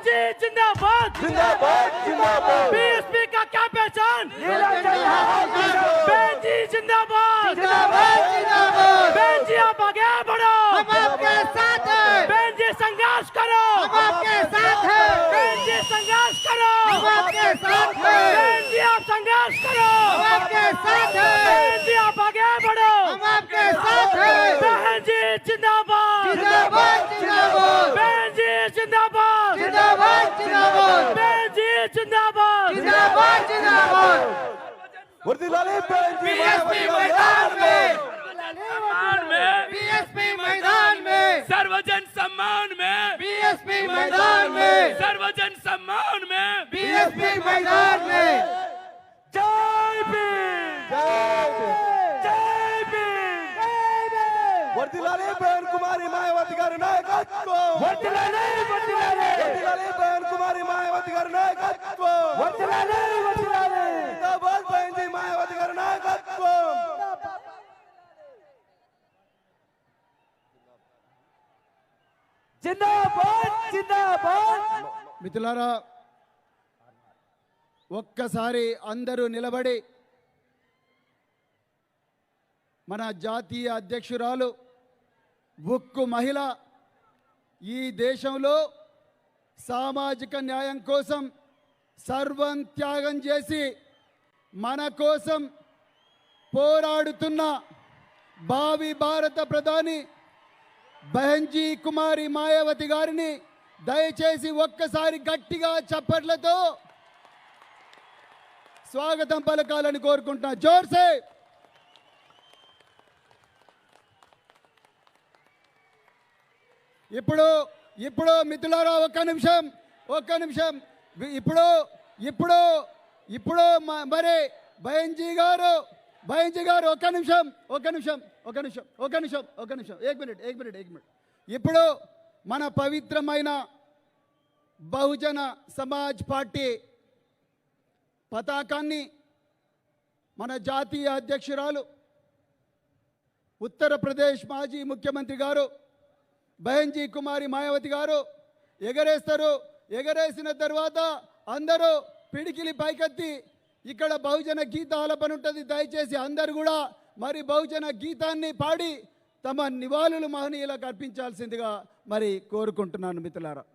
जी जिंदाबाद जिंदाबाद जिंदाबाद। बीएसपी का क्या पहचान नीला झंडा बहन जी जिंदाबाद जिंदाबाद जिंदाबाद। बहन जी आप आगे बढ़ो हम आपके साथ हैं, बहन जी संघर्ष करो हम आपके साथ हैं, बहन जी संघर्ष करो हम आपके साथ हैं, बहन जी आप संघर्ष करो हम आपके साथ हैं, बहन जी आप आगे बढ़ो हम आपके साथ हैं। बहन जी जिंदाबाद जिंदाबाद जिंदाबाद बहन जी जिंदाबाद जिंदाबाद जिंदाबाद बहन जी जिंदाबाद जिंदाबाद जिंदाबाद। वर्दिलाले बहन जी बीएसपी मैदान में, सम्मान में बीएसपी मैदान में, सर्वजन सम्मान में बीएसपी मैदान में, सर्वजन सम्मान में बीएसपी मैदान में। जय भीम जय भीम वर्दिलाले बहन कुमारी मायावती गारी नायकत्व वर्दिलाले वर्दिलाले बहन कुमारी मायावती गारी नायकत्व वर्दिलाले जिंदाबाद बहन जी मायावती गारी नायकत्व। जिंदाबाद जिंदाबाद మిత్రులారా ఒక్కసారి అందరూ నిలబడి మన జాతీయ అధ్యక్షురాలు ఉక్కు మహిళ ఈ దేశంలో సామాజిక న్యాయం కోసం సర్వం త్యాగం చేసి మన కోసం పోరాడుతున్న భావి భారత ప్రధాని బహన్జీ కుమారి మాయావతి గారిని దయచేసి ఒక్కసారి గట్టిగా చప్పట్లతో స్వాగతం పలకాలని కోరుకుంటున్నా. జోర్సే ఇప్పుడు మిత్రులారా ఒక్క నిమిషం ఇప్పుడు మరి బహన్జీ గారు ఒక్క నిమిషం ఏక్ మినిట్ ఇప్పుడు మన పవిత్రమైన బహుజన సమాజ్ పార్టీ పతాకాన్ని మన జాతీయ అధ్యక్షురాలు ఉత్తరప్రదేశ్ మాజీ ముఖ్యమంత్రి గారు బహన్జీ కుమారి మాయావతి గారు ఎగరేస్తారు. ఎగరేసిన తర్వాత అందరూ పిడికిలి పైకెత్తి ఇక్కడ బహుజన గీత ఆలపన ఉంటుంది. దయచేసి అందరూ కూడా మరి బహుజన గీతాన్ని పాడి తమ నివాళులు మహనీయులకు అర్పించాల్సిందిగా మరి కోరుకుంటున్నాను. మిత్రులారా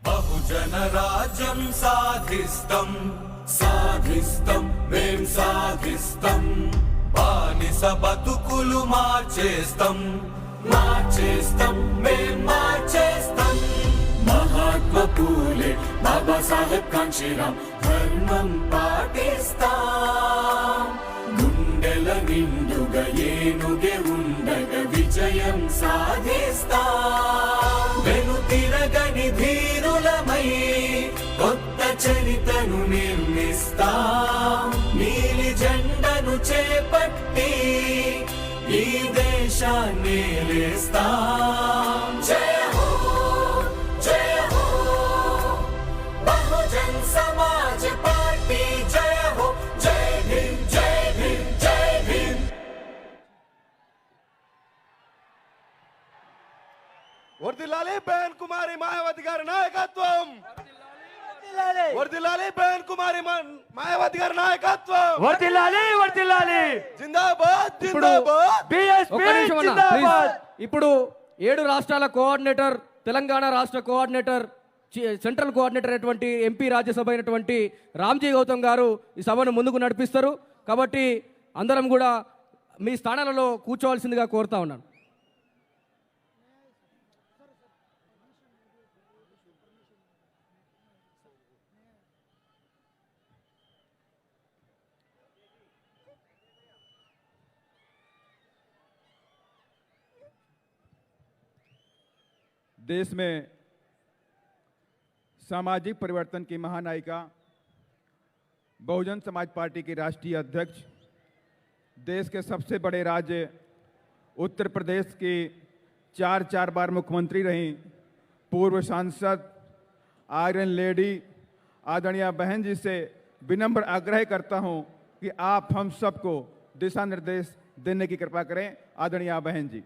బహుజన రాజ్యం సాధిస్తం సాధిస్తం మేం సాధిస్తం బానిస బతుకులు మార్చేస్తం మార్చేస్తం మేం మార్చేస్తం మహాత్మా పూలే బాబాసాహెబ్ కాంచీరాం ధర్మం పాటిస్తాం గుండెల నిండుగా ఏనుగే ఉండగా విజయం సాధిస్తాం వెనుతిరగని ధీరులమై కొత్త చరితను నిర్మిస్తాం నీలి జెండను చేపట్టి ఈ దేశాన్ని లేస్తాం జయ హో జయ హో బహుజన్ సమాజ్ పార్టీ జయ హో జై భీమ్ జై భీమ్ జై భీమ్. वर्दिलाले बहन कुमारी मायावती गारी नायकत्వం वर्दिलाले बहन कुमारी मायावती गारी नायकत्వం వర్దిల్లాలి जिंदाबाद जिंदाबाद బీఎస్పీ ఒక్క నిమిషం అన్న, జిందాబాద్. ప్లీజ్. ఇప్పుడు 7 రాష్ట్రాల కోఆర్డినేటర్, తెలంగాణ రాష్ట్ర కోఆర్డినేటర్, సెంట్రల్ కోఆర్డినేటర్ అయినటువంటి ఎంపీ రాజ్యసభ అయినటువంటి రామ్జీ గౌతమ్ గారు ఈ సభను ముందుకు నడిపిస్తారు. కాబట్టి అందరం కూడా మీ స్థానాలలో కూర్చోవాల్సిందిగా కోరుతా ఉన్నాను. देश में सामाजिक परिवर्तन की महानायिका, बहुजन समाज पार्टी की राष्ट्रीय अध्यक्ष, देश के सबसे बड़े राज्य उत्तर प्रदेश की 4 बार मुख्यमंत्री रहीं, पूर्व सांसद आयरन लेडी आदरणीय बहन जी से विनम्र आग्रह करता हूं कि आप हम सबको दिशा निर्देश देने की कृपा करें। आदरणीय बहन जी।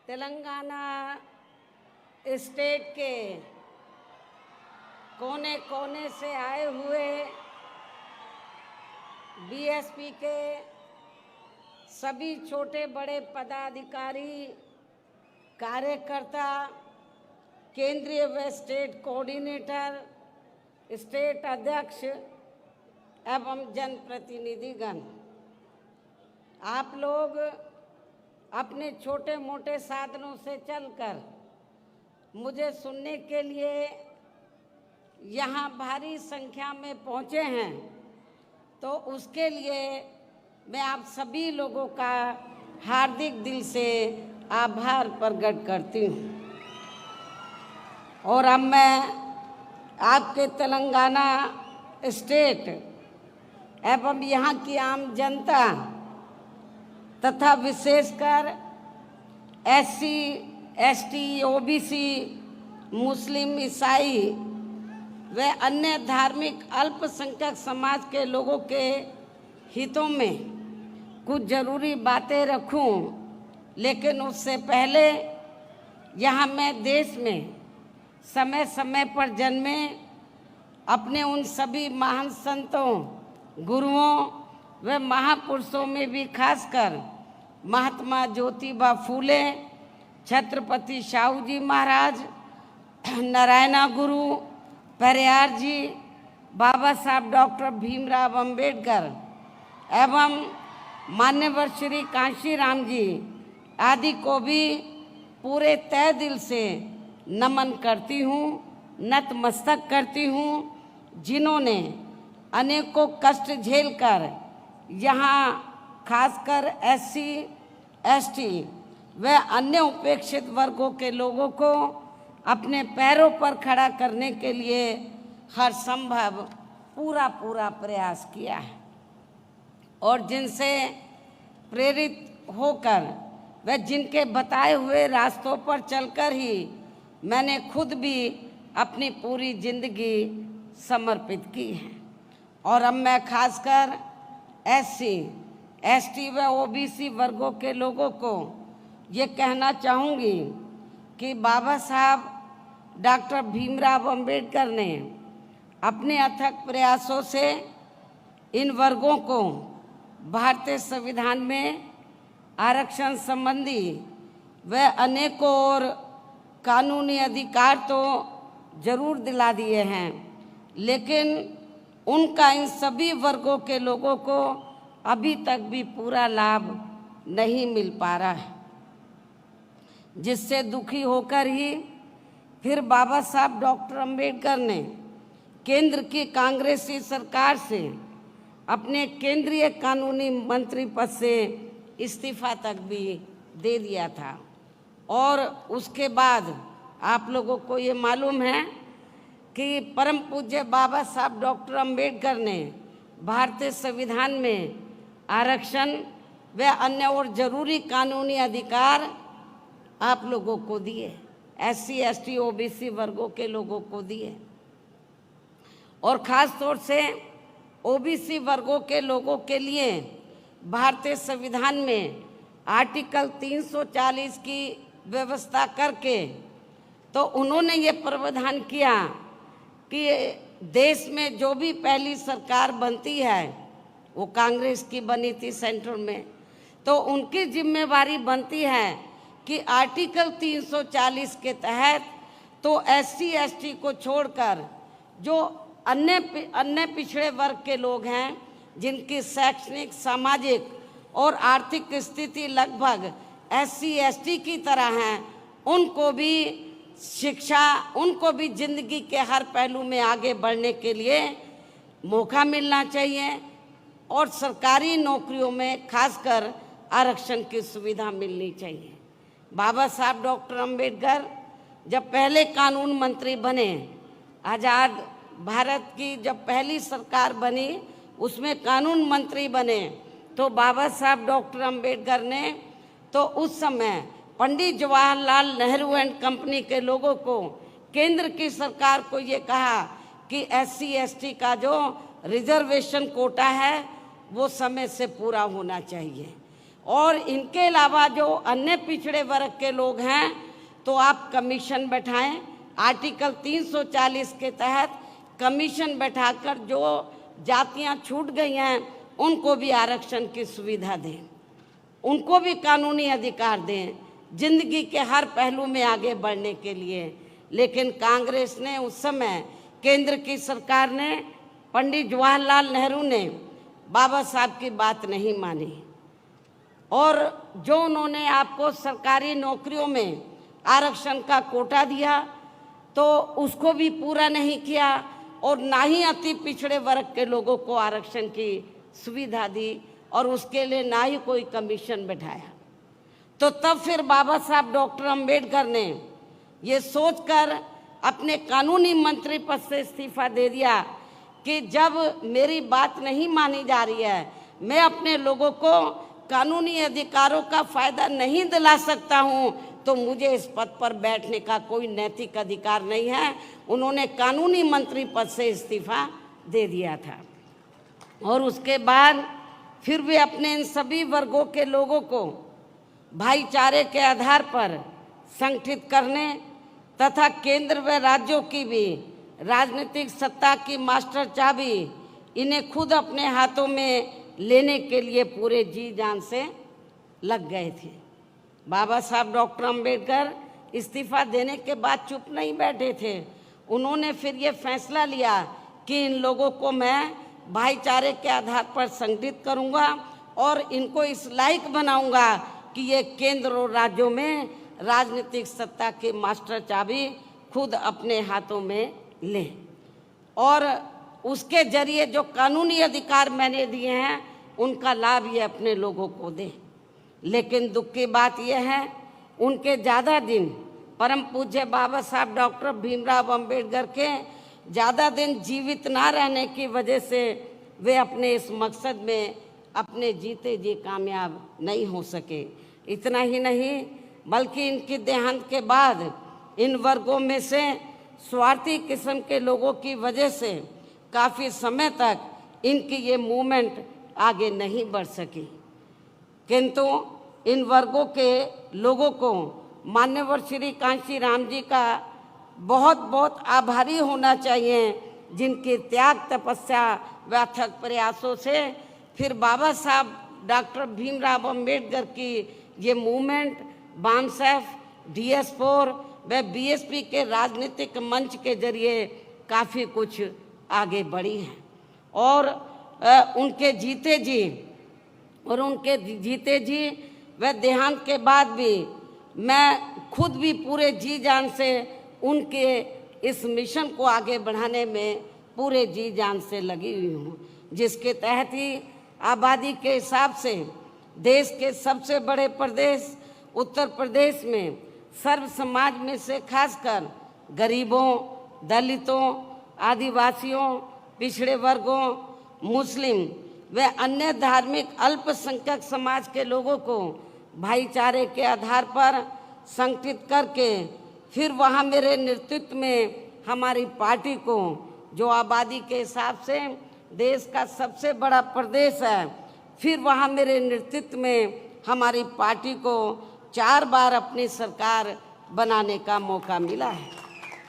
तेलंगाना स्टेट के कोने कोने से आए हुए बीएसपी के सभी छोटे बड़े पदाधिकारी, कार्यकर्ता, केंद्रीय व स्टेट कोऑर्डिनेटर, स्टेट अध्यक्ष एवं जनप्रतिनिधिगण, आप लोग अपने छोटे मोटे साधनों से चलकर मुझे सुनने के लिए यहाँ भारी संख्या में पहुँचे हैं, तो उसके लिए मैं आप सभी लोगों का हार्दिक दिल से आभार प्रकट करती हूँ। और अब मैं आपके तेलंगाना स्टेट एवं यहाँ की आम जनता तथा विशेषकर SC, ST, OBC, मुस्लिम, ईसाई व अन्य धार्मिक अल्पसंख्यक समाज के लोगों के हितों में कुछ ज़रूरी बातें रखूं, लेकिन उससे पहले यहाँ मैं देश में समय समय पर जन्मे अपने उन सभी महान संतों, गुरुओं व महापुरुषों में भी खासकर महात्मा ज्योतिबा फूले, छत्रपति शाहू जी महाराज, नारायणा गुरु, पेरियार जी, बाबा साहब डॉक्टर भीमराव अंबेडकर एवं मान्यवर श्री कांशीराम जी आदि को भी पूरे तहे दिल से नमन करती हूँ, नतमस्तक करती हूँ, जिन्होंने अनेकों कष्ट झेलकर यहाँ खासकर SC, ST व अन्य उपेक्षित वर्गों के लोगों को अपने पैरों पर खड़ा करने के लिए हर संभव पूरा प्रयास किया है, और जिनसे प्रेरित होकर व जिनके बताए हुए रास्तों पर चलकर ही मैंने खुद भी अपनी पूरी जिंदगी समर्पित की है। और अब मैं खासकर SC, ST व OBC वर्गों के लोगों को ये कहना चाहूँगी कि बाबा साहब डॉक्टर भीमराव अंबेडकर ने अपने अथक प्रयासों से इन वर्गों को भारतीय संविधान में आरक्षण संबंधी व अनेकों और कानूनी अधिकार तो जरूर दिला दिए हैं, लेकिन उनका इन सभी वर्गों के लोगों को अभी तक भी पूरा लाभ नहीं मिल पा रहा है, जिससे दुखी होकर ही फिर बाबा साहब डॉक्टर अंबेडकर ने केंद्र की कांग्रेसी सरकार से अपने केंद्रीय कानूनी मंत्री पद से इस्तीफा तक भी दे दिया था। और उसके बाद आप लोगों को ये मालूम है कि परम पूज्य बाबा साहब डॉक्टर अंबेडकर ने भारतीय संविधान में आरक्षण व अन्य और जरूरी कानूनी अधिकार आप लोगों को दिए, SC, ST, OBC वर्गों के लोगों को दिए, और ख़ास तौर से OBC वर्गों के लोगों के लिए भारतीय संविधान में आर्टिकल 340 की व्यवस्था करके तो उन्होंने ये प्रावधान किया कि देश में जो भी पहली सरकार बनती है वो कांग्रेस की बनी थी सेंटर में, तो उनकी जिम्मेवारी बनती है कि आर्टिकल 340 के तहत तो SC, ST को छोड़कर जो अन्य पिछड़े वर्ग के लोग हैं, जिनकी शैक्षणिक, सामाजिक और आर्थिक स्थिति लगभग SC, ST की तरह हैं, उनको भी शिक्षा, उनको भी जिंदगी के हर पहलू में आगे बढ़ने के लिए मौका मिलना चाहिए और सरकारी नौकरियों में खासकर आरक्षण की सुविधा मिलनी चाहिए। बाबा साहब डॉक्टर अंबेडकर जब पहले कानून मंत्री बने, आज़ाद भारत की जब पहली सरकार बनी उसमें कानून मंत्री बने, तो बाबा साहब डॉक्टर अंबेडकर ने तो उस समय पंडित जवाहरलाल नेहरू एंड कंपनी के लोगों को, केंद्र की सरकार को ये कहा कि SC ST का जो रिजर्वेशन कोटा है वो समय से पूरा होना चाहिए, और इनके अलावा जो अन्य पिछड़े वर्ग के लोग हैं तो आप कमीशन बैठाएं। आर्टिकल 340 के तहत कमीशन बैठाकर जो जातियां छूट गई हैं उनको भी आरक्षण की सुविधा दें, उनको भी कानूनी अधिकार दें जिंदगी के हर पहलू में आगे बढ़ने के लिए। लेकिन कांग्रेस ने उस समय, केंद्र की सरकार ने, पंडित जवाहरलाल नेहरू ने बाबा साहब की बात नहीं मानी, और जो उन्होंने आपको सरकारी नौकरियों में आरक्षण का कोटा दिया तो उसको भी पूरा नहीं किया, और ना ही अति पिछड़े वर्ग के लोगों को आरक्षण की सुविधा दी, और उसके लिए ना ही कोई कमीशन बैठाया। तो तब फिर बाबा साहब डॉक्टर अंबेडकर ने ये सोचकर अपने कानूनी मंत्री पद से इस्तीफा दे दिया कि जब मेरी बात नहीं मानी जा रही है, मैं अपने लोगों को कानूनी अधिकारों का फायदा नहीं दिला सकता हूं, तो मुझे इस पद पर बैठने का कोई नैतिक अधिकार नहीं है। उन्होंने कानूनी मंत्री पद से इस्तीफा दे दिया था, और उसके बाद फिर वे अपने इन सभी वर्गों के लोगों को भाईचारे के आधार पर संगठित करने तथा केंद्र व राज्यों की भी राजनीतिक सत्ता की मास्टर चाबी इन्हें खुद अपने हाथों में लेने के लिए पूरे जी जान से लग गए थे। बाबा साहब डॉक्टर अंबेडकर इस्तीफा देने के बाद चुप नहीं बैठे थे। उन्होंने फिर ये फैसला लिया कि इन लोगों को मैं भाईचारे के आधार पर संगठित करूंगा और इनको इस लायक बनाऊंगा कि ये केंद्र और राज्यों में राजनीतिक सत्ता की मास्टर चाबी खुद अपने हाथों में लें, और उसके जरिए जो कानूनी अधिकार मैंने दिए हैं उनका लाभ ये अपने लोगों को दें। लेकिन दुख की बात यह है, उनके ज़्यादा दिन, परम पूज्य बाबा साहब डॉक्टर भीमराव अंबेडकर के ज़्यादा दिन जीवित ना रहने की वजह से वे अपने इस मकसद में अपने जीते जी कामयाब नहीं हो सके। इतना ही नहीं, बल्कि इनके देहांत के बाद इन वर्गों में से स्वार्थी किस्म के लोगों की वजह से काफ़ी समय तक इनकी ये मूवमेंट आगे नहीं बढ़ सकी। किंतु इन वर्गों के लोगों को मान्यवर श्री कांशी राम जी का बहुत बहुत आभारी होना चाहिए, जिनके त्याग, तपस्या व अथक प्रयासों से फिर बाबा साहब डॉक्टर भीमराव अंबेडकर की ये मूवमेंट बामसेफ, DS4 व BSP के राजनीतिक मंच के जरिए काफ़ी कुछ आगे बढ़ी है। और उनके जीते जी व देहांत के बाद भी मैं खुद भी पूरे जी जान से उनके इस मिशन को आगे बढ़ाने में पूरे जी जान से लगी हुई हूँ, जिसके तहत ही आबादी के हिसाब से देश के सबसे बड़े प्रदेश उत्तर प्रदेश में सर्व समाज में से खासकर गरीबों, दलितों, आदिवासियों, पिछड़े वर्गों, मुस्लिम व अन्य धार्मिक अल्पसंख्यक समाज के लोगों को भाईचारे के आधार पर संगठित करके फिर वहाँ मेरे नेतृत्व में हमारी पार्टी को, जो आबादी के हिसाब से देश का सबसे बड़ा प्रदेश है, फिर वहाँ मेरे नेतृत्व में हमारी पार्टी को 4 बार अपनी सरकार बनाने का मौका मिला है।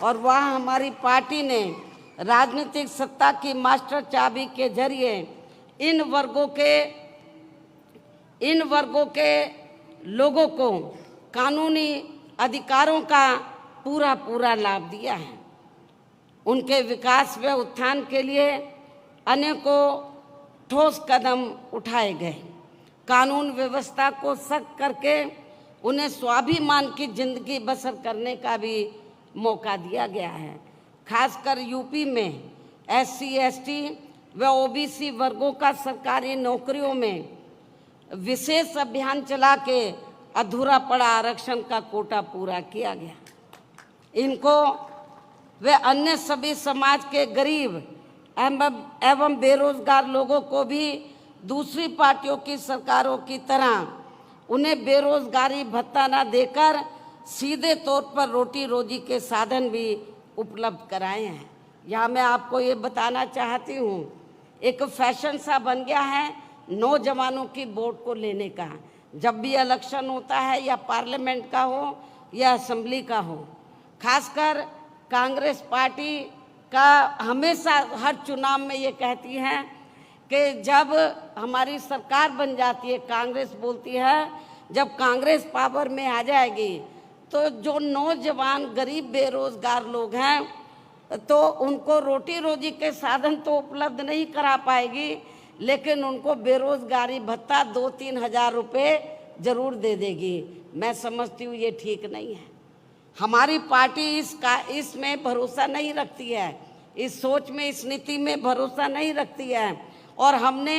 और वहाँ हमारी पार्टी ने राजनीतिक सत्ता की मास्टर चाबी के जरिए इन वर्गों के लोगों को कानूनी अधिकारों का पूरा लाभ दिया है। उनके विकास व उत्थान के लिए अनेकों ठोस कदम उठाए गए। कानून व्यवस्था को सख्त करके उन्हें स्वाभिमान की जिंदगी बसर करने का भी मौका दिया गया है। खासकर यूपी में SC ST व OBC वर्गों का सरकारी नौकरियों में विशेष अभियान चला के अधूरा पड़ा आरक्षण का कोटा पूरा किया गया। इनको व अन्य सभी समाज के गरीब एवं बेरोजगार लोगों को भी दूसरी पार्टियों की सरकारों की तरह उन्हें बेरोजगारी भत्ता न देकर सीधे तौर पर रोटी रोजी के साधन भी उपलब्ध कराए हैं। यहाँ मैं आपको ये बताना चाहती हूँ, एक फैशन सा बन गया है नौजवानों की वोट को लेने का। जब भी इलेक्शन होता है, या पार्लियामेंट का हो या असेंबली का हो, खासकर कांग्रेस पार्टी का हमेशा हर चुनाव में ये कहती है कि जब हमारी सरकार बन जाती है, कांग्रेस बोलती है जब कांग्रेस पावर में आ जाएगी तो जो नौजवान गरीब बेरोजगार लोग हैं तो उनको रोटी रोजी के साधन तो उपलब्ध नहीं करा पाएगी, लेकिन उनको बेरोजगारी भत्ता 2-3 हज़ार रुपये जरूर दे देगी। मैं समझती हूँ ये ठीक नहीं है। हमारी पार्टी इसमें भरोसा नहीं रखती है, इस सोच में, इस नीति में भरोसा नहीं रखती है। और हमने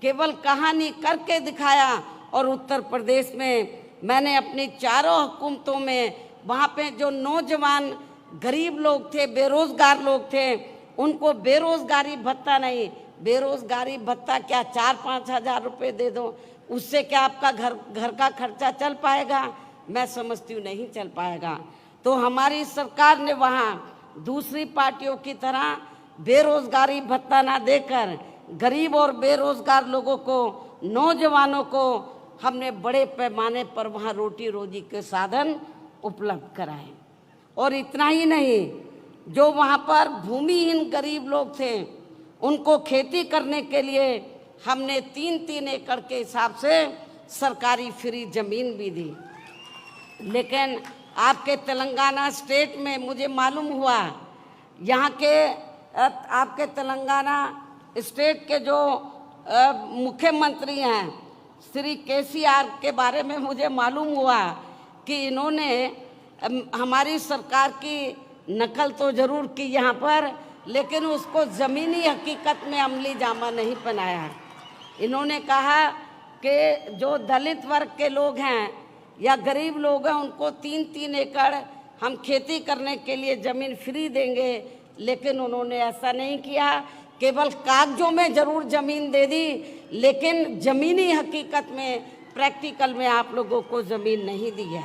केवल कहानी करके दिखाया। और उत्तर प्रदेश में मैंने अपनी चारों हुकूमतों में वहाँ पे जो नौजवान गरीब लोग थे, बेरोजगार लोग थे, उनको बेरोजगारी भत्ता नहीं, बेरोजगारी भत्ता क्या 4-5 हज़ार रुपये दे दो, उससे क्या आपका घर का खर्चा चल पाएगा? मैं समझती हूँ नहीं चल पाएगा। तो हमारी सरकार ने वहाँ दूसरी पार्टियों की तरह बेरोजगारी भत्ता ना देकर गरीब और बेरोजगार लोगों को, नौजवानों को हमने बड़े पैमाने पर वहाँ रोटी रोजी के साधन उपलब्ध कराए। और इतना ही नहीं, जो वहाँ पर भूमिहीन गरीब लोग थे उनको खेती करने के लिए हमने 3-3 एकड़ के हिसाब से सरकारी फ्री ज़मीन भी दी। लेकिन आपके तेलंगाना स्टेट में मुझे मालूम हुआ, यहाँ के आपके तेलंगाना स्टेट के जो मुख्यमंत्री हैं श्री KCR के बारे में मुझे मालूम हुआ कि इन्होंने हमारी सरकार की नकल तो जरूर की यहाँ पर, लेकिन उसको ज़मीनी हकीकत में अमली जामा नहीं पहनाया। इन्होंने कहा कि जो दलित वर्ग के लोग हैं या गरीब लोग हैं उनको 3-3 एकड़ हम खेती करने के लिए ज़मीन फ्री देंगे, लेकिन उन्होंने ऐसा नहीं किया। केवल कागजों में ज़रूर ज़मीन दे दी, लेकिन ज़मीनी हकीकत में, प्रैक्टिकल में आप लोगों को ज़मीन नहीं दी है।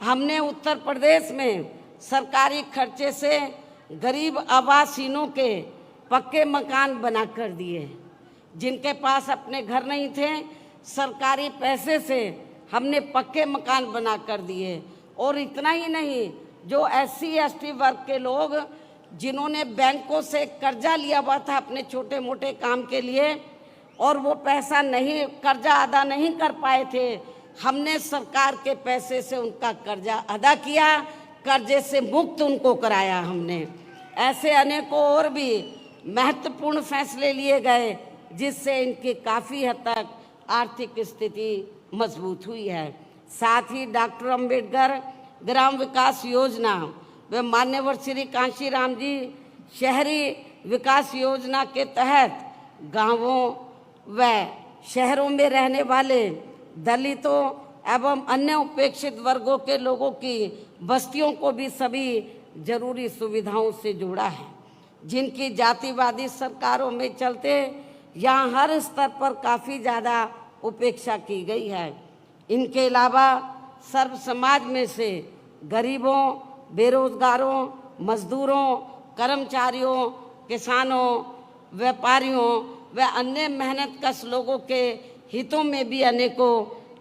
हमने उत्तर प्रदेश में सरकारी खर्चे से गरीब आवासीनों के पक्के मकान बना कर दिए। जिनके पास अपने घर नहीं थे, सरकारी पैसे से हमने पक्के मकान बना कर दिए। और इतना ही नहीं, जो SC ST वर्ग के लोग जिन्होंने बैंकों से कर्जा लिया हुआ था अपने छोटे मोटे काम के लिए और वो पैसा नहीं, कर्जा अदा नहीं कर पाए थे, हमने सरकार के पैसे से उनका कर्जा अदा किया, कर्जे से मुक्त उनको कराया हमने। ऐसे अनेकों और भी महत्वपूर्ण फैसले लिए गए जिससे इनकी काफ़ी हद तक आर्थिक स्थिति मजबूत हुई है। साथ ही डॉक्टर अंबेडकर ग्राम विकास योजना व मान्यवर श्री कांशीराम जी शहरी विकास योजना के तहत गांवों व शहरों में रहने वाले दलितों एवं अन्य उपेक्षित वर्गों के लोगों की बस्तियों को भी सभी जरूरी सुविधाओं से जोड़ा है, जिनकी जातिवादी सरकारों में चलते यहाँ हर स्तर पर काफ़ी ज़्यादा उपेक्षा की गई है। इनके अलावा सर्व समाज में से गरीबों, बेरोजगारों, मजदूरों, कर्मचारियों, किसानों, व्यापारियों व अन्य मेहनतकश लोगों के हितों में भी अनेकों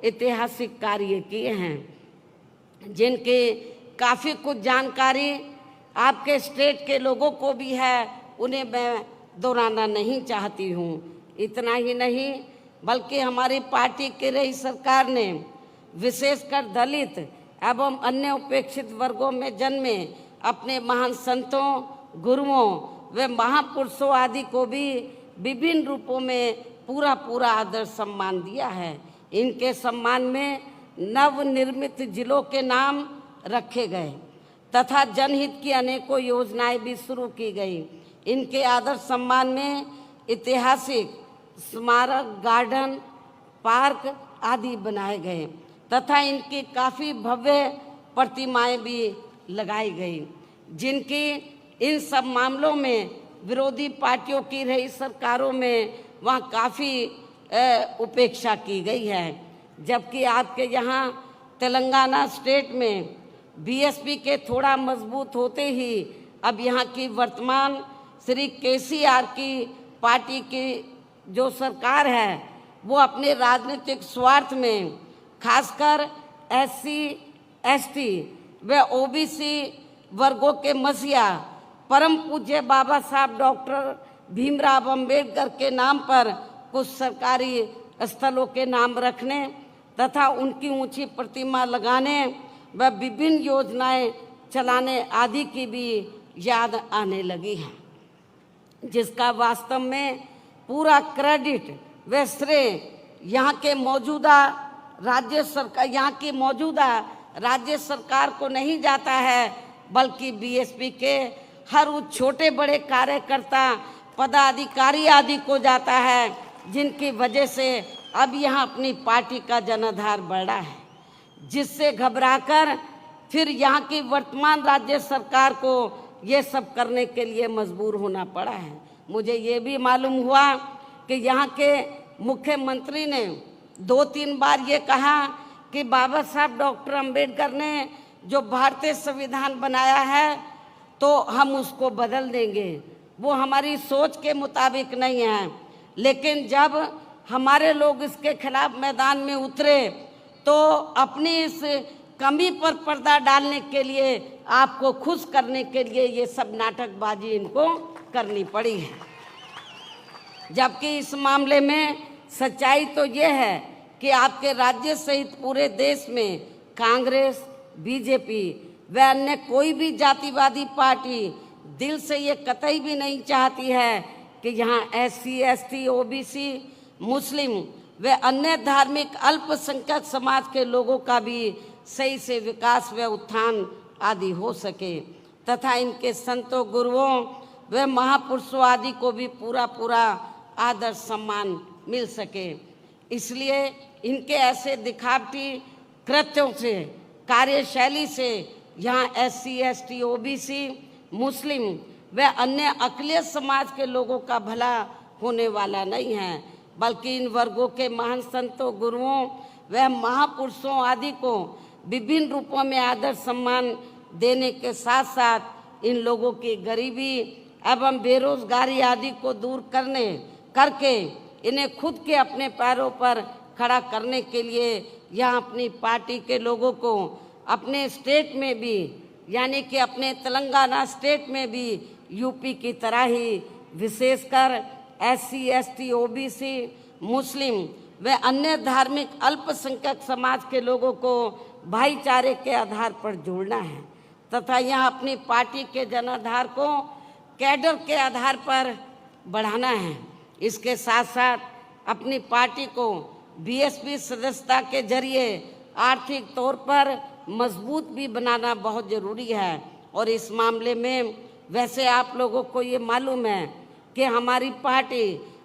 ऐतिहासिक कार्य किए हैं, जिनकी काफ़ी कुछ जानकारी आपके स्टेट के लोगों को भी है, उन्हें मैं दोहराना नहीं चाहती हूँ। इतना ही नहीं, बल्कि हमारी पार्टी की रही सरकार ने विशेषकर दलित एवं अन्य उपेक्षित वर्गों में जन्मे अपने महान संतों, गुरुओं व महापुरुषों आदि को भी विभिन्न रूपों में पूरा आदर सम्मान दिया है। इनके सम्मान में नवनिर्मित जिलों के नाम रखे गए। तथा जनहित की अनेकों योजनाएं भी शुरू की गई। इनके आदर सम्मान में ऐतिहासिक स्मारक, गार्डन, पार्क आदि बनाए गए तथा इनकी काफ़ी भव्य प्रतिमाएं भी लगाई गई, जिनकी इन सब मामलों में विरोधी पार्टियों की रही सरकारों में वहाँ काफ़ी उपेक्षा की गई है। जबकि आपके यहाँ तेलंगाना स्टेट में बीएसपी के थोड़ा मजबूत होते ही अब यहाँ की वर्तमान श्री केसीआर की पार्टी की जो सरकार है वो अपने राजनीतिक स्वार्थ में खासकर एससी, एसटी व ओबीसी वर्गों के मसीहा परम पूज्य बाबा साहब डॉक्टर भीमराव अंबेडकर के नाम पर कुछ सरकारी स्थलों के नाम रखने तथा उनकी ऊंची प्रतिमा लगाने व विभिन्न योजनाएं चलाने आदि की भी याद आने लगी है, जिसका वास्तव में पूरा क्रेडिट व श्रेय यहाँ के मौजूदा राज्य सरकार को नहीं जाता है, बल्कि बीएसपी के हर उस छोटे बड़े कार्यकर्ता, पदाधिकारी आदि को जाता है, जिनकी वजह से अब यहाँ अपनी पार्टी का जनाधार बढ़ा है, जिससे घबराकर फिर यहाँ की वर्तमान राज्य सरकार को ये सब करने के लिए मजबूर होना पड़ा है। मुझे ये भी मालूम हुआ कि यहाँ के मुख्यमंत्री ने 2-3 बार ये कहा कि बाबा साहब डॉक्टर अंबेडकर ने जो भारतीय संविधान बनाया है तो हम उसको बदल देंगे, वो हमारी सोच के मुताबिक नहीं है। लेकिन जब हमारे लोग इसके खिलाफ मैदान में उतरे तो अपनी इस कमी पर पर्दा डालने के लिए, आपको खुश करने के लिए ये सब नाटकबाजी इनको करनी पड़ी है। जबकि इस मामले में सच्चाई तो ये है कि आपके राज्य सहित पूरे देश में कांग्रेस, बीजेपी व अन्य कोई भी जातिवादी पार्टी दिल से ये कतई भी नहीं चाहती है कि यहाँ एससी, एसटी, ओबीसी, मुस्लिम व अन्य धार्मिक अल्पसंख्यक समाज के लोगों का भी सही से विकास व उत्थान आदि हो सके तथा इनके संतों, गुरुओं व महापुरुषों आदि को भी पूरा आदर सम्मान मिल सके। इसलिए इनके ऐसे दिखावटी कृत्यों से, कार्यशैली से यहाँ एससी, एसटी, ओबीसी, मुस्लिम व अन्य अक़लियत समाज के लोगों का भला होने वाला नहीं है, बल्कि इन वर्गों के महान संतों, गुरुओं व महापुरुषों आदि को विभिन्न रूपों में आदर सम्मान देने के साथ साथ इन लोगों की गरीबी एवं बेरोजगारी आदि को दूर करके इन्हें खुद के अपने पैरों पर खड़ा करने के लिए यहाँ अपनी पार्टी के लोगों को अपने स्टेट में भी, यानी कि अपने तेलंगाना स्टेट में भी यूपी की तरह ही विशेषकर एससी, एसटी, ओबीसी, मुस्लिम व अन्य धार्मिक अल्पसंख्यक समाज के लोगों को भाईचारे के आधार पर जोड़ना है तथा यहाँ अपनी पार्टी के जनाधार को कैडर के आधार पर बढ़ाना है। इसके साथ साथ अपनी पार्टी को बीएसपी सदस्यता के जरिए आर्थिक तौर पर मजबूत भी बनाना बहुत ज़रूरी है। और इस मामले में वैसे आप लोगों को ये मालूम है कि हमारी पार्टी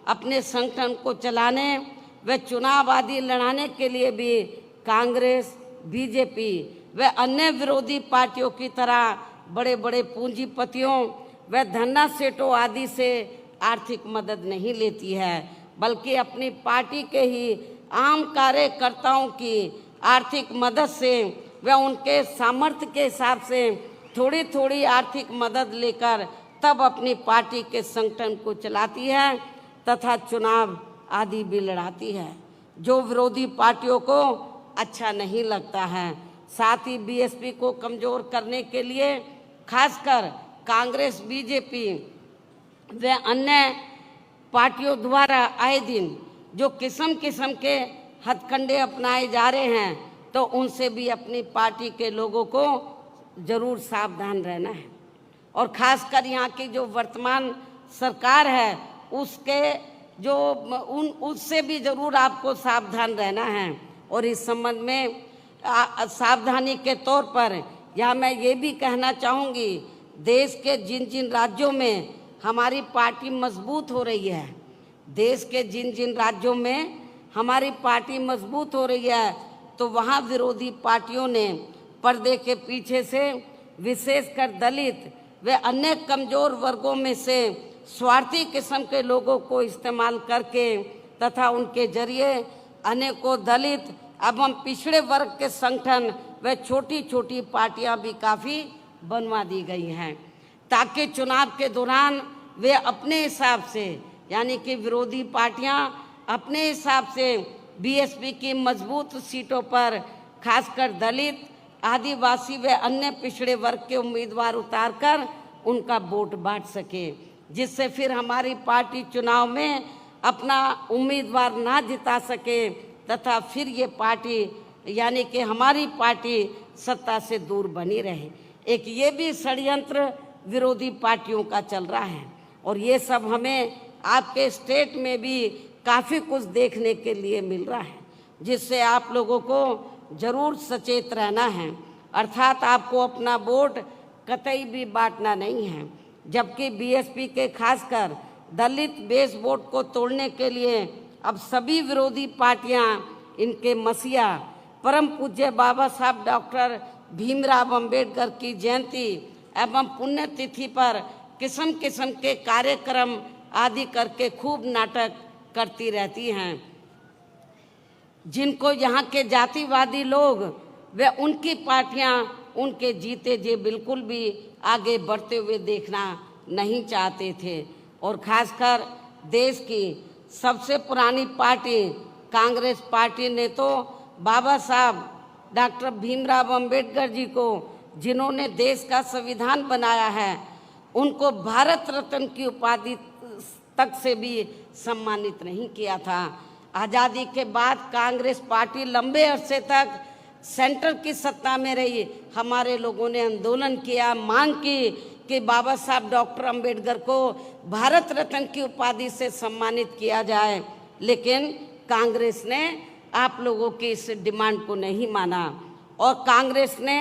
अपने संगठन को चलाने व चुनाव आदि लड़ाने के लिए भी कांग्रेस, बीजेपी व अन्य विरोधी पार्टियों की तरह बड़े बड़े पूंजीपतियों व धन्ना सेठों आदि से आर्थिक मदद नहीं लेती है, बल्कि अपनी पार्टी के ही आम कार्यकर्ताओं की आर्थिक मदद से व उनके सामर्थ्य के हिसाब से थोड़ी थोड़ी आर्थिक मदद लेकर तब अपनी पार्टी के संगठन को चलाती है तथा चुनाव आदि भी लड़ाती है, जो विरोधी पार्टियों को अच्छा नहीं लगता है। साथ ही बीएसपी को कमज़ोर करने के लिए खासकर कांग्रेस, बीजेपी व अन्य पार्टियों द्वारा आए दिन जो किस्म किस्म के हथकंडे अपनाए जा रहे हैं, तो उनसे भी अपनी पार्टी के लोगों को ज़रूर सावधान रहना है। और ख़ासकर यहाँ की जो वर्तमान सरकार है उसके जो उससे भी ज़रूर आपको सावधान रहना है। और इस संबंध में सावधानी के तौर पर यहाँ मैं ये भी कहना चाहूँगी, देश के जिन जिन राज्यों में हमारी पार्टी मजबूत हो रही है, देश के जिन जिन राज्यों में हमारी पार्टी मजबूत हो रही है, तो वहाँ विरोधी पार्टियों ने पर्दे के पीछे से विशेषकर दलित व अन्य कमजोर वर्गों में से स्वार्थी किस्म के लोगों को इस्तेमाल करके तथा उनके जरिए अनेकों दलित एवं पिछड़े वर्ग के संगठन व छोटी छोटी पार्टियां भी काफ़ी बनवा दी गई हैं, ताकि चुनाव के दौरान वे अपने हिसाब से, यानी कि विरोधी पार्टियां अपने हिसाब से बीएसपी की मजबूत सीटों पर खासकर दलित, आदिवासी व अन्य पिछड़े वर्ग के उम्मीदवार उतारकर उनका वोट बांट सके, जिससे फिर हमारी पार्टी चुनाव में अपना उम्मीदवार ना जिता सके तथा फिर ये पार्टी, यानी कि हमारी पार्टी सत्ता से दूर बनी रहे। एक ये भी षड्यंत्र विरोधी पार्टियों का चल रहा है और ये सब हमें आपके स्टेट में भी काफ़ी कुछ देखने के लिए मिल रहा है, जिससे आप लोगों को ज़रूर सचेत रहना है। अर्थात आपको अपना वोट कतई भी बांटना नहीं है, जबकि बीएसपी के खासकर दलित बेस वोट को तोड़ने के लिए अब सभी विरोधी पार्टियां इनके मसीहा परम पूज्य बाबा साहब डॉक्टर भीमराव अंबेडकर की जयंती एवं पुण्यतिथि पर किस्म किस्म के कार्यक्रम आदि करके खूब नाटक करती रहती हैं, जिनको यहाँ के जातिवादी लोग व उनकी पार्टियां उनके जीते जी बिल्कुल भी आगे बढ़ते हुए देखना नहीं चाहते थे। और खासकर देश की सबसे पुरानी पार्टी कांग्रेस पार्टी ने तो बाबा साहब डॉक्टर भीमराव अंबेडकर जी को, जिन्होंने देश का संविधान बनाया है, उनको भारत रत्न की उपाधि तक से भी सम्मानित नहीं किया था। आज़ादी के बाद कांग्रेस पार्टी लंबे अरसे तक सेंटर की सत्ता में रही। हमारे लोगों ने आंदोलन किया, मांग की कि बाबा साहब डॉक्टर अंबेडकर को भारत रत्न की उपाधि से सम्मानित किया जाए, लेकिन कांग्रेस ने आप लोगों की इस डिमांड को नहीं माना और कांग्रेस ने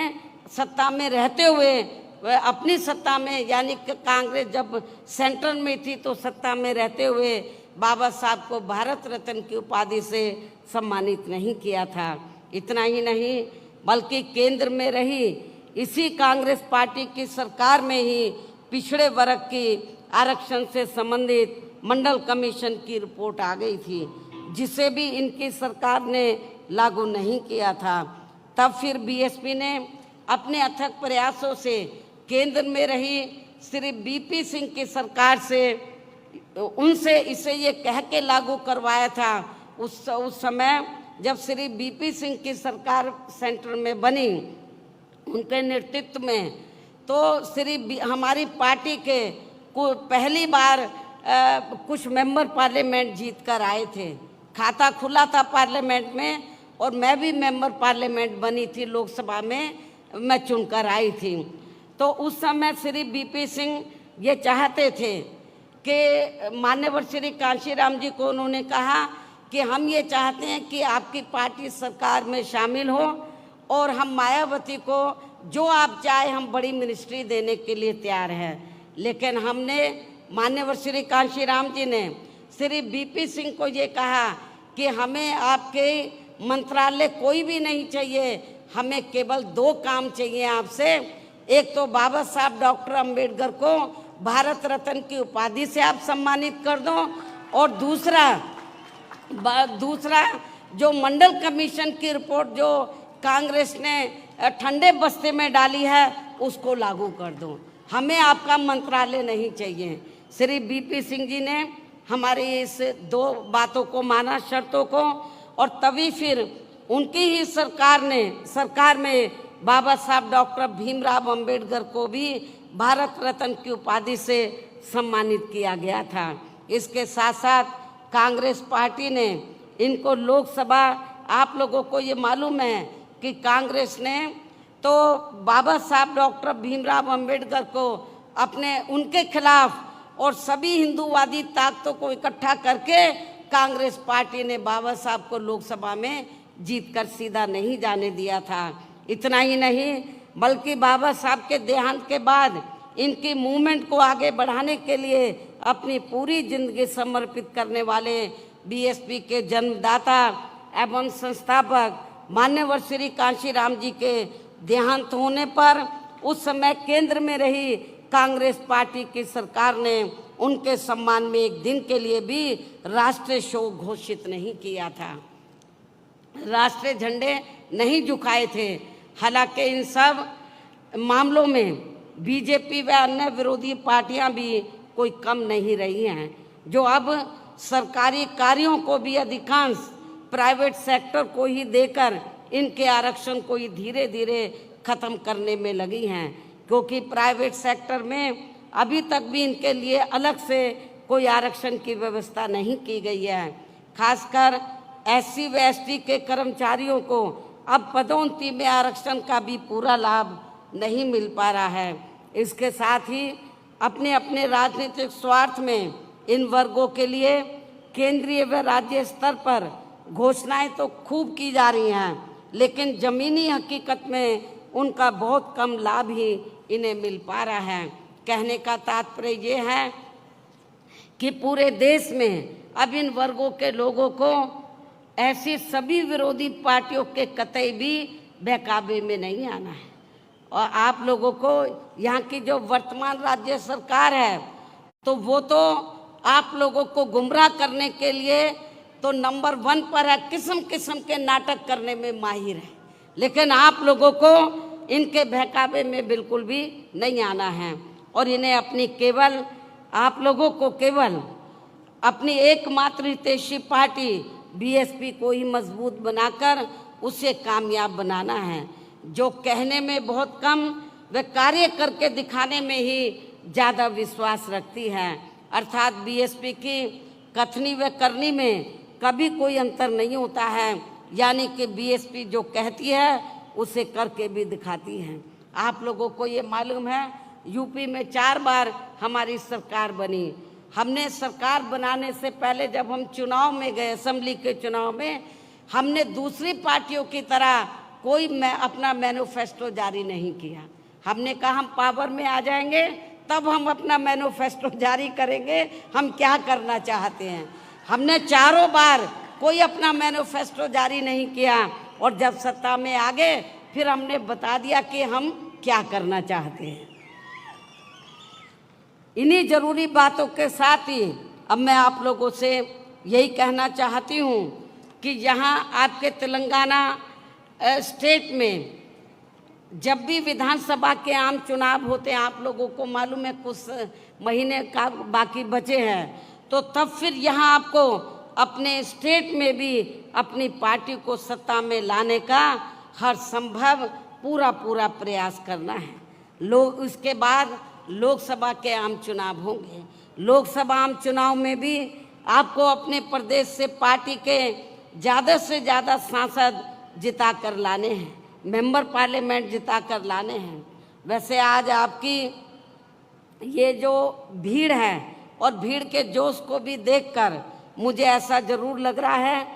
सत्ता में रहते हुए अपनी सत्ता में, यानी कि कांग्रेस जब सेंटर में थी तो सत्ता में रहते हुए बाबा साहब को भारत रत्न की उपाधि से सम्मानित नहीं किया था। इतना ही नहीं, बल्कि केंद्र में रही इसी कांग्रेस पार्टी की सरकार में ही पिछड़े वर्ग की आरक्षण से संबंधित मंडल कमीशन की रिपोर्ट आ गई थी, जिसे भी इनकी सरकार ने लागू नहीं किया था। तब फिर बीएसपी ने अपने अथक प्रयासों से केंद्र में रही श्री बीपी सिंह की सरकार से उनसे इसे ये कह के लागू करवाया था। उस समय जब श्री बीपी सिंह की सरकार सेंटर में बनी, उनके नेतृत्व में, तो हमारी पार्टी के पहली बार कुछ मेंबर पार्लियामेंट जीत कर आए थे। खाता खुला था पार्लियामेंट में और मैं भी मेंबर पार्लियामेंट बनी थी, लोकसभा में मैं चुनकर आई थी। तो उस समय श्री बीपी सिंह ये चाहते थे कि मान्यवर श्री कांशीराम जी को उन्होंने कहा कि हम ये चाहते हैं कि आपकी पार्टी सरकार में शामिल हो और हम मायावती को जो आप चाहे हम बड़ी मिनिस्ट्री देने के लिए तैयार हैं। लेकिन हमने, मान्यवर श्री कांशीराम जी ने श्री बीपी सिंह को ये कहा कि हमें आपके मंत्रालय कोई भी नहीं चाहिए, हमें केवल 2 काम चाहिए आपसे। एक तो बाबा साहब डॉक्टर अंबेडकर को भारत रत्न की उपाधि से आप सम्मानित कर दो और दूसरा जो मंडल कमीशन की रिपोर्ट जो कांग्रेस ने ठंडे बस्ते में डाली है उसको लागू कर दो, हमें आपका मंत्रालय नहीं चाहिए। श्री बीपी सिंह जी ने हमारी इस 2 बातों को माना, शर्तों को, और तभी फिर उनकी ही सरकार में बाबा साहब डॉक्टर भीमराव अंबेडकर को भी भारत रत्न की उपाधि से सम्मानित किया गया था। इसके साथ साथ कांग्रेस पार्टी ने इनको लोकसभा, आप लोगों को ये मालूम है कि कांग्रेस ने तो बाबा साहब डॉक्टर भीमराव अंबेडकर को उनके खिलाफ और सभी हिंदूवादी ताकतों को इकट्ठा करके कांग्रेस पार्टी ने बाबा साहब को लोकसभा में जीतकर सीधा नहीं जाने दिया था। इतना ही नहीं, बल्कि बाबा साहब के देहांत के बाद इनकी मूवमेंट को आगे बढ़ाने के लिए अपनी पूरी जिंदगी समर्पित करने वाले बीएसपी के जन्मदाता एवं संस्थापक मान्यवर श्री कांशीराम जी के देहांत होने पर उस समय केंद्र में रही कांग्रेस पार्टी की सरकार ने उनके सम्मान में एक दिन के लिए भी राष्ट्रीय शोक घोषित नहीं किया था, राष्ट्रीय झंडे नहीं झुकाए थे। हालांकि इन सब मामलों में बीजेपी व अन्य विरोधी पार्टियां भी कोई कम नहीं रही हैं, जो अब सरकारी कार्यों को भी अधिकांश प्राइवेट सेक्टर को ही देकर इनके आरक्षण को ही धीरे धीरे खत्म करने में लगी हैं, क्योंकि प्राइवेट सेक्टर में अभी तक भी इनके लिए अलग से कोई आरक्षण की व्यवस्था नहीं की गई है। खासकर एससी व एसटी के कर्मचारियों को अब पदोन्नति में आरक्षण का भी पूरा लाभ नहीं मिल पा रहा है। इसके साथ ही अपने अपने राजनीतिक स्वार्थ में इन वर्गों के लिए केंद्रीय व राज्य स्तर पर घोषणाएं तो खूब की जा रही हैं, लेकिन ज़मीनी हकीकत में उनका बहुत कम लाभ ही इन्हें मिल पा रहा है। कहने का तात्पर्य ये है कि पूरे देश में अब इन वर्गों के लोगों को ऐसी सभी विरोधी पार्टियों के कतई भी बहकावे में नहीं आना है। और आप लोगों को यहाँ की जो वर्तमान राज्य सरकार है तो वो तो आप लोगों को गुमराह करने के लिए तो नंबर 1 पर है, किस्म किस्म के नाटक करने में माहिर है, लेकिन आप लोगों को इनके बहकावे में बिल्कुल भी नहीं आना है। और इन्हें अपनी केवल आप लोगों को केवल अपनी एकमात्र हितैषी पार्टी बीएसपी को ही मजबूत बनाकर उसे कामयाब बनाना है, जो कहने में बहुत कम व कार्य करके दिखाने में ही ज़्यादा विश्वास रखती है। अर्थात बीएसपी की कथनी व करनी में कभी कोई अंतर नहीं होता है, यानी कि बीएसपी जो कहती है उसे करके भी दिखाती है। आप लोगों को ये मालूम है यूपी में 4 बार हमारी सरकार बनी। हमने सरकार बनाने से पहले जब हम चुनाव में गए, असेंबली के चुनाव में, हमने दूसरी पार्टियों की तरह कोई अपना मैनिफेस्टो जारी नहीं किया। हमने कहा हम पावर में आ जाएंगे तब हम अपना मैनिफेस्टो जारी करेंगे, हम क्या करना चाहते हैं। हमने 4 बार कोई अपना मैनिफेस्टो जारी नहीं किया और जब सत्ता में आ गए फिर हमने बता दिया कि हम क्या करना चाहते हैं। इन्हीं जरूरी बातों के साथ ही अब मैं आप लोगों से यही कहना चाहती हूँ कि यहाँ आपके तेलंगाना स्टेट में जब भी विधानसभा के आम चुनाव होते हैं, आप लोगों को मालूम है कुछ महीने का बाकी बचे हैं, तो तब फिर यहाँ आपको अपने स्टेट में भी अपनी पार्टी को सत्ता में लाने का हर संभव पूरा प्रयास करना है। लोग उसके बाद लोकसभा के आम चुनाव होंगे। लोकसभा आम चुनाव में भी आपको अपने प्रदेश से पार्टी के ज़्यादा से ज़्यादा सांसद जिता कर लाने हैं, मेंबर पार्लियामेंट जिता कर लाने हैं। वैसे आज आपकी ये जो भीड़ है और भीड़ के जोश को भी देखकर मुझे ऐसा ज़रूर लग रहा है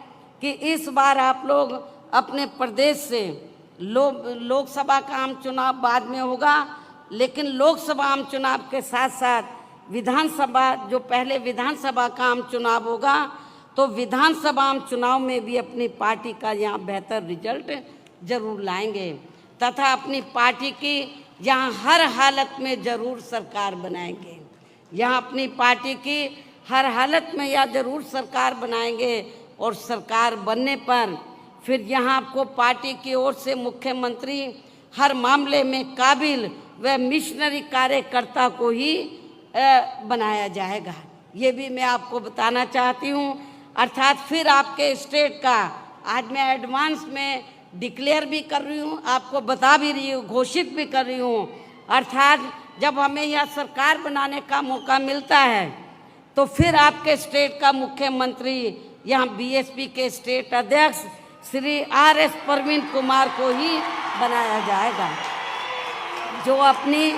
कि इस बार आप लोग अपने प्रदेश से लोकसभा का आम चुनाव बाद में होगा, लेकिन लोकसभा आम चुनाव के साथ साथ विधानसभा जो पहले विधानसभा का आम चुनाव होगा तो विधानसभा आम चुनाव में भी अपनी पार्टी का यहाँ बेहतर रिजल्ट जरूर लाएंगे तथा अपनी पार्टी की यहाँ हर हालत में ज़रूर सरकार बनाएंगे। यहाँ अपनी पार्टी की हर हालत में या ज़रूर सरकार बनाएंगे और सरकार बनने पर फिर यहाँ आपको पार्टी की ओर से मुख्यमंत्री हर मामले में काबिल व मिशनरी कार्यकर्ता को ही बनाया जाएगा। ये भी मैं आपको बताना चाहती हूँ। अर्थात फिर आपके स्टेट का आज मैं एडवांस में डिक्लेयर भी कर रही हूँ, आपको बता भी रही हूँ, घोषित भी कर रही हूँ। अर्थात जब हमें यह सरकार बनाने का मौका मिलता है तो फिर आपके स्टेट का मुख्यमंत्री यहाँ बीएसपी के स्टेट अध्यक्ष श्री आर.एस. प्रवीण कुमार को ही बनाया जाएगा, जो अपनी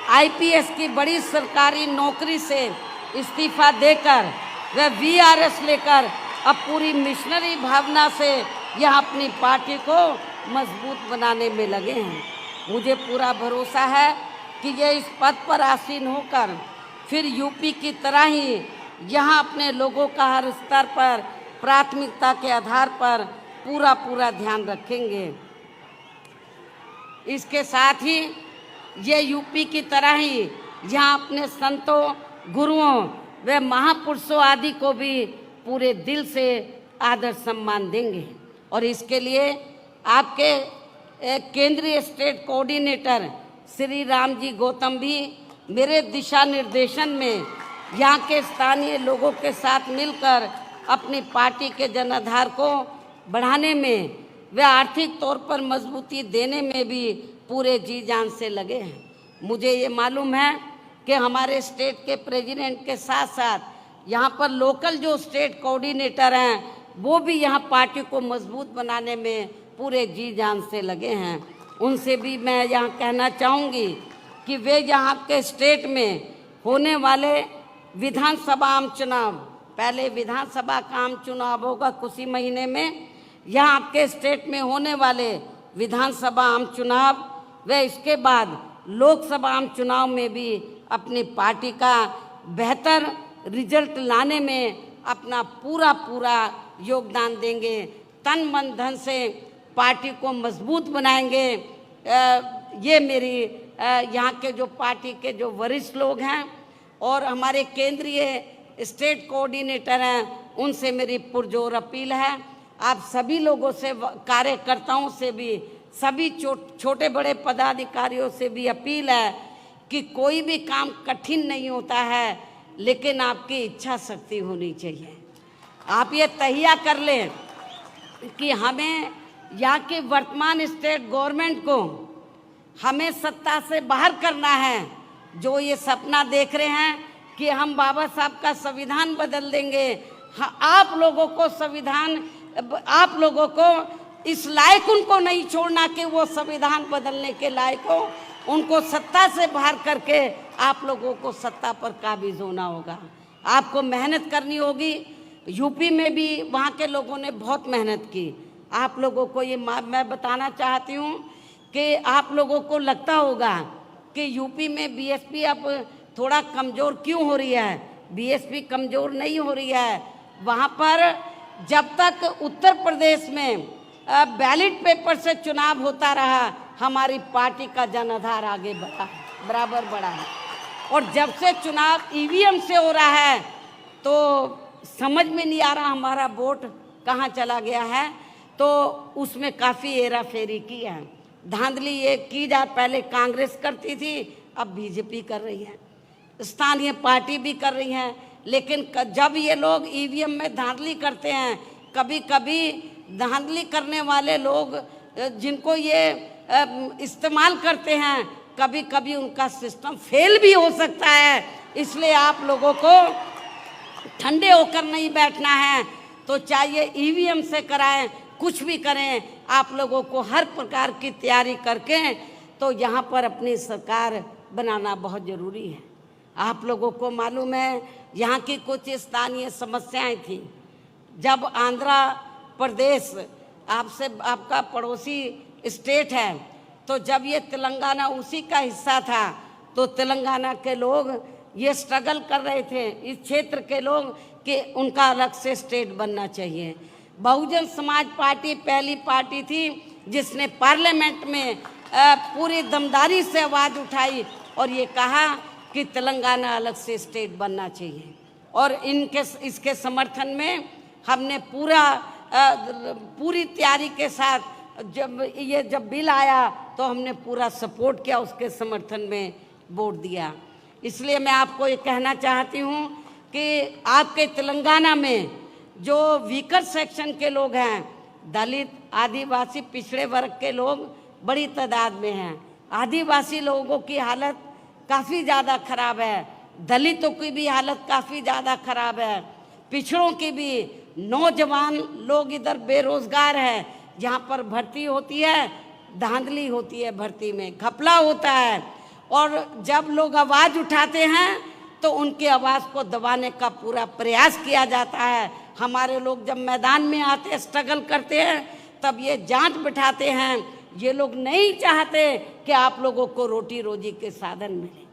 आईपीएस की बड़ी सरकारी नौकरी से इस्तीफा देकर वह वीआरएस लेकर अब पूरी मिशनरी भावना से यह अपनी पार्टी को मजबूत बनाने में लगे हैं। मुझे पूरा भरोसा है कि ये इस पद पर आसीन होकर फिर यूपी की तरह ही यहाँ अपने लोगों का हर स्तर पर प्राथमिकता के आधार पर पूरा ध्यान रखेंगे। इसके साथ ही ये यूपी की तरह ही यहाँ अपने संतों, गुरुओं व महापुरुषों आदि को भी पूरे दिल से आदर सम्मान देंगे। और इसके लिए आपके केंद्रीय स्टेट कोऑर्डिनेटर श्री रामजी गौतम भी मेरे दिशा निर्देशन में यहाँ के स्थानीय लोगों के साथ मिलकर अपनी पार्टी के जनाधार को बढ़ाने में व आर्थिक तौर पर मजबूती देने में भी पूरे जी जान से लगे हैं। मुझे ये मालूम है कि हमारे स्टेट के प्रेसिडेंट के साथ साथ यहाँ पर लोकल जो स्टेट कोऑर्डिनेटर हैं वो भी यहाँ पार्टी को मजबूत बनाने में पूरे जी जान से लगे हैं। उनसे भी मैं यहाँ कहना चाहूँगी कि वे यहाँ के स्टेट में होने वाले विधानसभा आम चुनाव, पहले विधानसभा का आम चुनाव होगा कुछ ही महीने में, यहाँ आपके स्टेट में होने वाले विधानसभा आम चुनाव व इसके बाद लोकसभा आम चुनाव में भी अपनी पार्टी का बेहतर रिजल्ट लाने में अपना पूरा योगदान देंगे। तन मन धन से पार्टी को मजबूत बनाएंगे। ये मेरी यहाँ के जो पार्टी के जो वरिष्ठ लोग हैं और हमारे केंद्रीय स्टेट कोऑर्डिनेटर हैं उनसे मेरी पुरजोर अपील है। आप सभी लोगों से, कार्यकर्ताओं से भी, सभी छोटे बड़े पदाधिकारियों से भी अपील है कि कोई भी काम कठिन नहीं होता है, लेकिन आपकी इच्छा शक्ति होनी चाहिए। आप ये तहिया कर लें कि हमें यहाँ के वर्तमान स्टेट गवर्नमेंट को हमें सत्ता से बाहर करना है। जो ये सपना देख रहे हैं कि हम बाबा साहब का संविधान बदल देंगे, आप लोगों को संविधान, आप लोगों को इस लायक उनको नहीं छोड़ना कि वो संविधान बदलने के लायक हो। उनको सत्ता से बाहर करके आप लोगों को सत्ता पर काबिज होना होगा। आपको मेहनत करनी होगी। यूपी में भी वहाँ के लोगों ने बहुत मेहनत की। आप लोगों को ये मैं बताना चाहती हूँ कि आप लोगों को लगता होगा कि यूपी में बीएसपी अब थोड़ा कमज़ोर क्यों हो रही है। बीएसपी कमज़ोर नहीं हो रही है। वहाँ पर जब तक उत्तर प्रदेश में बैलेट पेपर से चुनाव होता रहा, हमारी पार्टी का जनाधार आगे बढ़ा, बराबर बढ़ा है। और जब से चुनाव ईवीएम से हो रहा है तो समझ में नहीं आ रहा हमारा वोट कहाँ चला गया है। तो उसमें काफ़ी हेरा फेरी की है, धांधली ये की जा, पहले कांग्रेस करती थी, अब बीजेपी कर रही है, स्थानीय पार्टी भी कर रही हैं। लेकिन जब ये लोग ईवीएम में धांधली करते हैं, कभी कभी धांधली करने वाले लोग जिनको ये इस्तेमाल करते हैं, कभी कभी उनका सिस्टम फेल भी हो सकता है। इसलिए आप लोगों को ठंडे होकर नहीं बैठना है। तो चाहिए ईवीएम से कराएं, कुछ भी करें, आप लोगों को हर प्रकार की तैयारी करके तो यहाँ पर अपनी सरकार बनाना बहुत ज़रूरी है। आप लोगों को मालूम है यहाँ की कुछ स्थानीय समस्याएं थी। जब आंध्र प्रदेश आपसे, आपका पड़ोसी स्टेट है, तो जब ये तेलंगाना उसी का हिस्सा था, तो तेलंगाना के लोग ये स्ट्रगल कर रहे थे, इस क्षेत्र के लोग, कि उनका अलग से स्टेट बनना चाहिए। बहुजन समाज पार्टी पहली पार्टी थी जिसने पार्लियामेंट में पूरी दमदारी से आवाज़ उठाई और ये कहा कि तेलंगाना अलग से स्टेट बनना चाहिए। और इसके समर्थन में हमने पूरी तैयारी के साथ जब बिल आया तो हमने पूरा सपोर्ट किया, उसके समर्थन में वोट दिया। इसलिए मैं आपको ये कहना चाहती हूँ कि आपके तेलंगाना में जो वीकर सेक्शन के लोग हैं, दलित, आदिवासी, पिछड़े वर्ग के लोग बड़ी तादाद में हैं। आदिवासी लोगों की हालत काफ़ी ज़्यादा खराब है, दलितों की भी हालत काफ़ी ज़्यादा खराब है, पिछड़ों की भी। नौजवान लोग इधर बेरोज़गार हैं, यहाँ पर भर्ती होती है, धांधली होती है, भर्ती में घपला होता है। और जब लोग आवाज़ उठाते हैं तो उनकी आवाज़ को दबाने का पूरा प्रयास किया जाता है। हमारे लोग जब मैदान में आते हैं, स्ट्रगल करते हैं, तब ये जांच बिठाते हैं। ये लोग नहीं चाहते कि आप लोगों को रोटी रोजी के साधन मिले।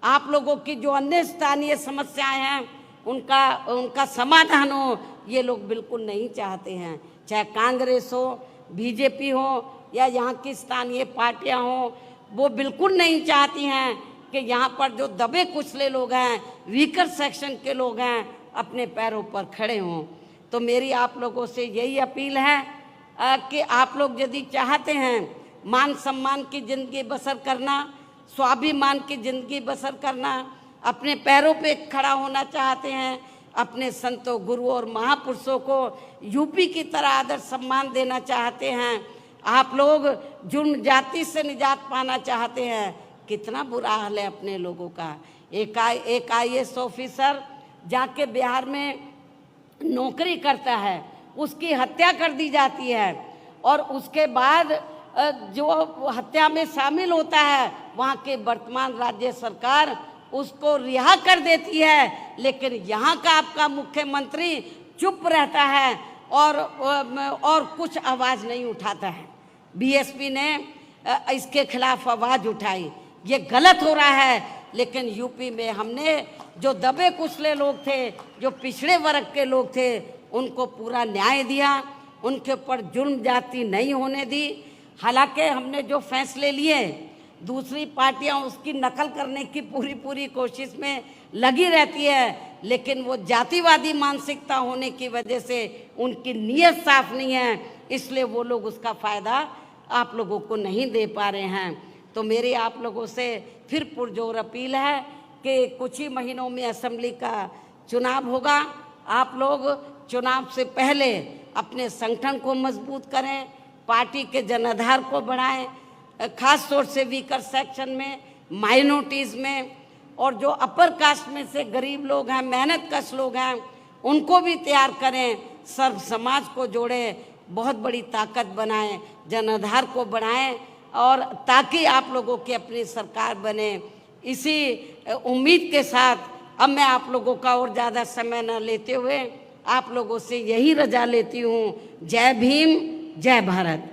आप लोगों की जो अन्य स्थानीय समस्याएं हैं उनका समाधान हो, ये लोग बिल्कुल नहीं चाहते हैं। चाहे कांग्रेस हो, बीजेपी हो या यहाँ की स्थानीय पार्टियां हो, वो बिल्कुल नहीं चाहती हैं कि यहाँ पर जो दबे कुचले लोग हैं, वीकर सेक्शन के लोग हैं, अपने पैरों पर खड़े हों। तो मेरी आप लोगों से यही अपील है कि आप लोग यदि चाहते हैं मान सम्मान की ज़िंदगी बसर करना, स्वाभिमान की ज़िंदगी बसर करना, अपने पैरों पे खड़ा होना चाहते हैं, अपने संतों, गुरुओं और महापुरुषों को यूपी की तरह आदर सम्मान देना चाहते हैं, आप लोग जुर्म जाति से निजात पाना चाहते हैं, कितना बुरा हाल है अपने लोगों का। एक IAS ऑफिसर जाके बिहार में नौकरी करता है, उसकी हत्या कर दी जाती है और उसके बाद जो हत्या में शामिल होता है वहाँ के वर्तमान राज्य सरकार उसको रिहा कर देती है, लेकिन यहाँ का आपका मुख्यमंत्री चुप रहता है और कुछ आवाज़ नहीं उठाता है। BSP ने इसके खिलाफ आवाज़ उठाई, ये गलत हो रहा है। लेकिन यूपी में हमने जो दबे कुचले लोग थे, जो पिछड़े वर्ग के लोग थे, उनको पूरा न्याय दिया, उनके ऊपर जुर्म जाति नहीं होने दी। हालांकि हमने जो फैसले लिए, दूसरी पार्टियां उसकी नकल करने की पूरी कोशिश में लगी रहती है, लेकिन वो जातिवादी मानसिकता होने की वजह से उनकी नीयत साफ नहीं है, इसलिए वो लोग उसका फ़ायदा आप लोगों को नहीं दे पा रहे हैं। तो मेरी आप लोगों से फिर पुरजोर अपील है कि कुछ ही महीनों में असेंबली का चुनाव होगा। आप लोग चुनाव से पहले अपने संगठन को मजबूत करें, पार्टी के जनाधार को बढ़ाएं, खास तौर से वीकर सेक्शन में, माइनॉरिटीज़ में, और जो अपर कास्ट में से गरीब लोग हैं, मेहनत कश लोग हैं, उनको भी तैयार करें, सर्व समाज को जोड़ें, बहुत बड़ी ताकत बनाएं, जनाधार को बढ़ाएं, और ताकि आप लोगों की अपनी सरकार बने। इसी उम्मीद के साथ अब मैं आप लोगों का और ज़्यादा समय न लेते हुए आप लोगों से यही रजा लेती हूँ। जय भीम, जय भारत।